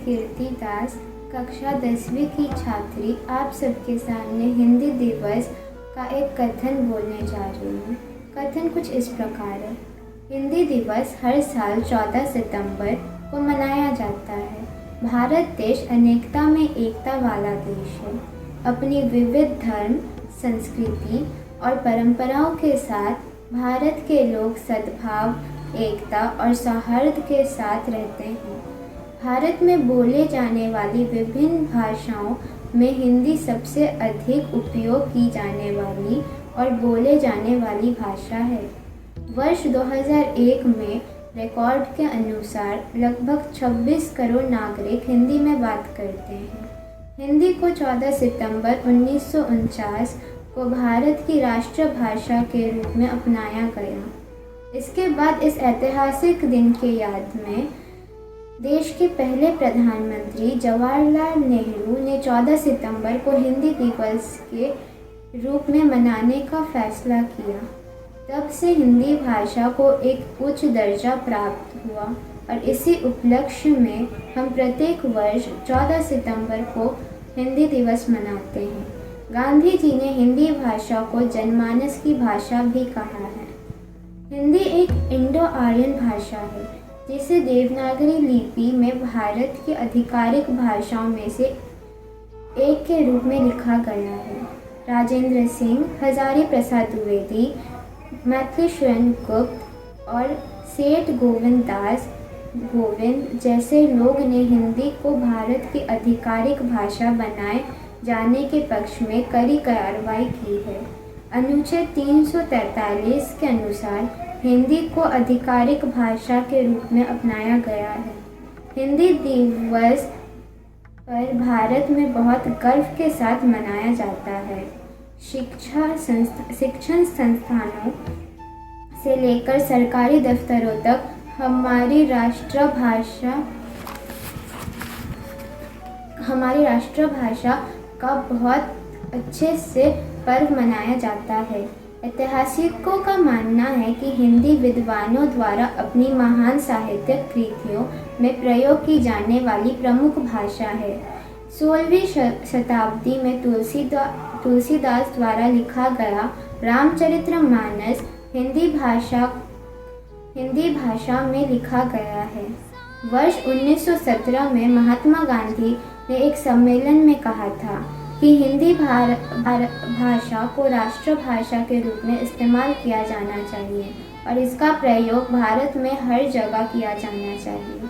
कीर्ति दास, कक्षा 10वीं की छात्री, आप सबके सामने हिंदी दिवस का एक कथन बोलने जा रही हूँ। कथन कुछ इस प्रकार है। हिंदी दिवस हर साल 14 सितंबर को मनाया जाता है। भारत देश अनेकता में एकता वाला देश है। अपनी विविध धर्म, संस्कृति और परंपराओं के साथ भारत के लोग सद्भाव, एकता और सौहार्द के साथ रहते हैं। भारत में बोले जाने वाली विभिन्न भाषाओं में हिंदी सबसे अधिक उपयोग की जाने वाली और बोले जाने वाली भाषा है। वर्ष 2001 में रिकॉर्ड के अनुसार लगभग 26 करोड़ नागरिक हिंदी में बात करते हैं। हिंदी को 14 सितंबर 1949 को भारत की राष्ट्रभाषा के रूप में अपनाया गया। इसके बाद इस ऐतिहासिक दिन के याद में देश के पहले प्रधानमंत्री जवाहरलाल नेहरू ने 14 सितंबर को हिंदी दिवस के रूप में मनाने का फैसला किया। तब से हिंदी भाषा को एक उच्च दर्जा प्राप्त हुआ और इसी उपलक्ष्य में हम प्रत्येक वर्ष 14 सितंबर को हिंदी दिवस मनाते हैं। गांधी जी ने हिंदी भाषा को जनमानस की भाषा भी कहा है। हिंदी एक इंडो आर्यन भाषा है जिसे देवनागरी लिपि में भारत की आधिकारिक भाषाओं में से एक के रूप में लिखा गया है। राजेंद्र सिंह, हजारी प्रसाद द्विवेदी, मैथिलीशरण गुप्त और सेठ गोविंद दास गोविंद जैसे लोग ने हिंदी को भारत की आधिकारिक भाषा बनाए जाने के पक्ष में कड़ी कार्रवाई की है। अनुच्छेद 343 के अनुसार हिंदी को आधिकारिक भाषा के रूप में अपनाया गया है। हिंदी दिवस पर भारत में बहुत गर्व के साथ मनाया जाता है। शिक्षण संस्थानों से लेकर सरकारी दफ्तरों तक हमारी राष्ट्रभाषा का बहुत अच्छे से पर्व मनाया जाता है। ऐतिहासिकों का मानना है कि हिंदी विद्वानों द्वारा अपनी महान साहित्यिक कृतियों में प्रयोग की जाने वाली प्रमुख भाषा है। 16वीं शताब्दी में तुलसीदास द्वारा लिखा गया रामचरितमानस हिंदी भाषा में लिखा गया है। वर्ष 1917 में महात्मा गांधी ने एक सम्मेलन में कहा था कि हिंदी भाषा को राष्ट्रभाषा के रूप में इस्तेमाल किया जाना चाहिए और इसका प्रयोग भारत में हर जगह किया जाना चाहिए।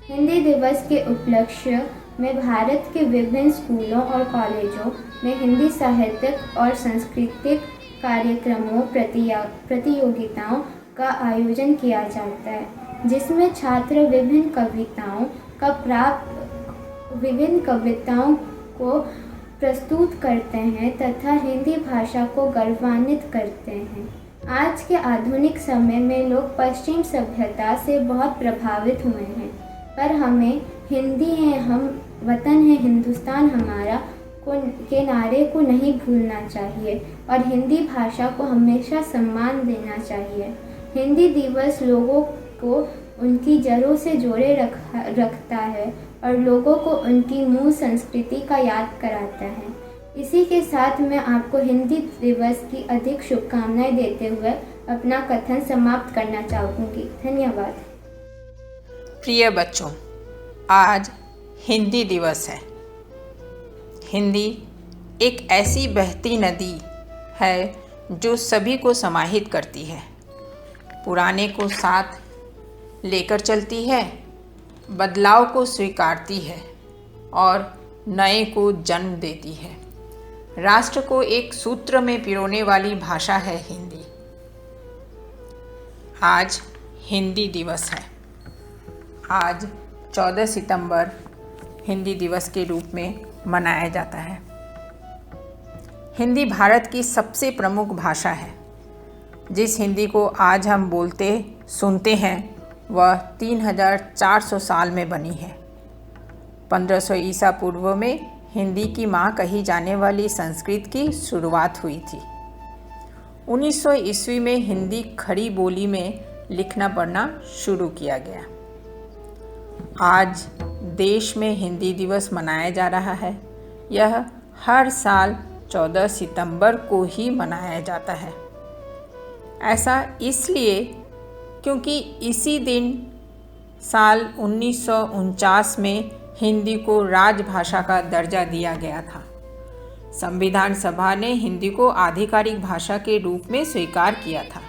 हिंदी दिवस के उपलक्ष्य में भारत के विभिन्न स्कूलों और कॉलेजों में हिंदी साहित्यिक और सांस्कृतिक कार्यक्रमों प्रतियोगिताओं का आयोजन किया जाता है, जिसमें छात्र विभिन्न कविताओं को प्रस्तुत करते हैं तथा हिंदी भाषा को गौरवान्वित करते हैं। आज के आधुनिक समय में लोग पश्चिम सभ्यता से बहुत प्रभावित हुए हैं, पर हमें हिंदी है हम वतन है हिंदुस्तान हमारा के नारे को नहीं भूलना चाहिए और हिंदी भाषा को हमेशा सम्मान देना चाहिए। हिंदी दिवस लोगों को उनकी जड़ों से जोड़े रखता है और लोगों को उनकी मूल संस्कृति का याद कराता है। इसी के साथ मैं आपको हिंदी दिवस की अधिक शुभकामनाएं देते हुए अपना कथन समाप्त करना चाहूँगी। धन्यवाद। प्रिय बच्चों, आज हिंदी दिवस है। हिंदी एक ऐसी बहती नदी है जो सभी को समाहित करती है, पुराने को साथ लेकर चलती है, बदलाव को स्वीकारती है और नए को जन्म देती है। राष्ट्र को एक सूत्र में पिरोने वाली भाषा है हिंदी। आज हिंदी दिवस है। आज 14 सितंबर हिंदी दिवस के रूप में मनाया जाता है। हिंदी भारत की सबसे प्रमुख भाषा है। जिस हिंदी को आज हम बोलते सुनते हैं वह 3400 साल में बनी है। 1500 ईसा पूर्व में हिंदी की माँ कही जाने वाली संस्कृत की शुरुआत हुई थी। 1900 ईस्वी में हिंदी खड़ी बोली में लिखना पढ़ना शुरू किया गया। आज देश में हिंदी दिवस मनाया जा रहा है, यह हर साल 14 सितंबर को ही मनाया जाता है। ऐसा इसलिए क्योंकि इसी दिन साल 1949 में हिंदी को राजभाषा का दर्जा दिया गया था। संविधान सभा ने हिंदी को आधिकारिक भाषा के रूप में स्वीकार किया था।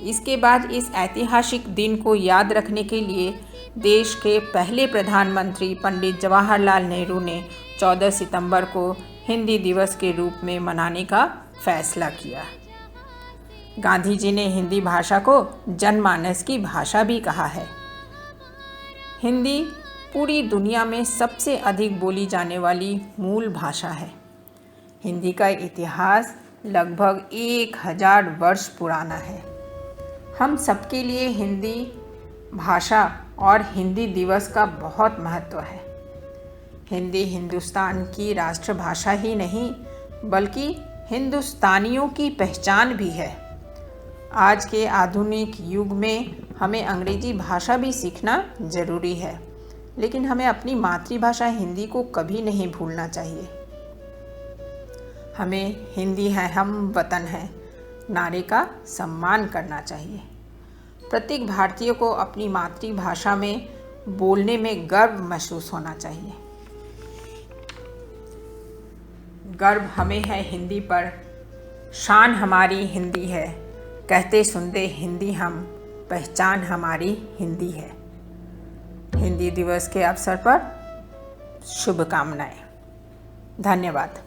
इसके बाद इस ऐतिहासिक दिन को याद रखने के लिए देश के पहले प्रधानमंत्री पंडित जवाहरलाल नेहरू ने 14 सितंबर को हिंदी दिवस के रूप में मनाने का फैसला किया। गांधी जी ने हिंदी भाषा को जनमानस की भाषा भी कहा है। हिंदी पूरी दुनिया में सबसे अधिक बोली जाने वाली मूल भाषा है। हिंदी का इतिहास लगभग 1000 वर्ष पुराना है। हम सबके लिए हिंदी भाषा और हिंदी दिवस का बहुत महत्व है। हिंदी हिंदुस्तान की राष्ट्रभाषा ही नहीं बल्कि हिंदुस्तानियों की पहचान भी है। आज के आधुनिक युग में हमें अंग्रेजी भाषा भी सीखना ज़रूरी है, लेकिन हमें अपनी मातृभाषा हिंदी को कभी नहीं भूलना चाहिए। हमें हिंदी है हम वतन है नारे का सम्मान करना चाहिए। प्रत्येक भारतीय को अपनी मातृभाषा में बोलने में गर्व महसूस होना चाहिए। गर्व हमें है हिंदी पर, शान हमारी हिंदी है, कहते सुनते हिंदी हम, पहचान हमारी हिंदी है। हिंदी दिवस के अवसर पर शुभकामनाएं। धन्यवाद।